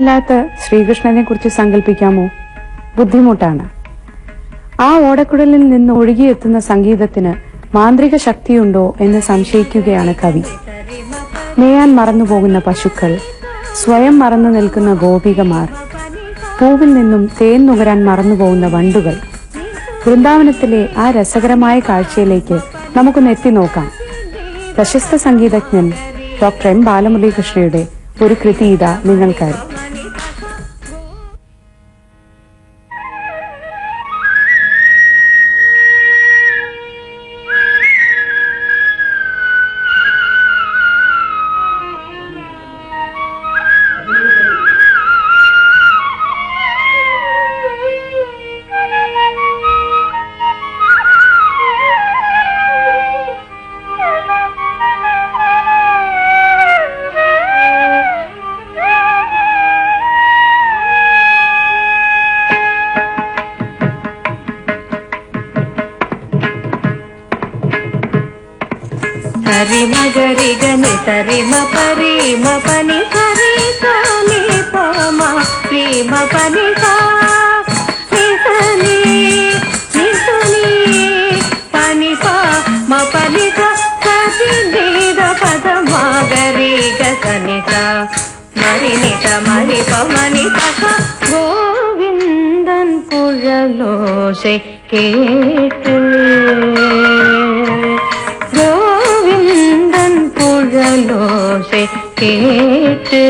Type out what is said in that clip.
അല്ലാത്ത ശ്രീകൃഷ്ണനെ കുറിച്ച് സങ്കല്പിക്കാമോ? ബുദ്ധിമുട്ടാണ്. ആ ഓടക്കുഴലിൽ നിന്ന് ഒഴുകിയെത്തുന്ന സംഗീതത്തിന് മാന്ത്രിക ശക്തിയുണ്ടോ എന്ന് സംശയിക്കുകയാണ് കവി. മേയാൻ മറന്നുപോകുന്ന പശുക്കൾ, സ്വയം മറന്നു നിൽക്കുന്ന ഗോപികമാർ, പൂവിൽ നിന്നും തേൻ നുകരാൻ മറന്നുപോകുന്ന വണ്ടുകൾ. വൃന്ദാവനത്തിലെ ആ രസകരമായ കാഴ്ചയിലേക്ക് നമുക്കൊന്ന് എത്തി നോക്കാം. പ്രശസ്ത സംഗീതജ്ഞൻ ഡോക്ടർ എം ബാലമുരളീകൃഷ്ണയുടെ ഒരു കൃതി ഇതാ നിങ്ങൾക്കായി. हरि मगरि गनि सरि म परि म पनि हरि सनि प म रि म पनि सा नि सनि नि सनि पनि प म पनि सा सनि नि द पद म गरि ग सनि सा मरि नि स मरि प मनि प सा गोविन्दन कुഴലോസை കേട്ട് குழலோசை கேட்டு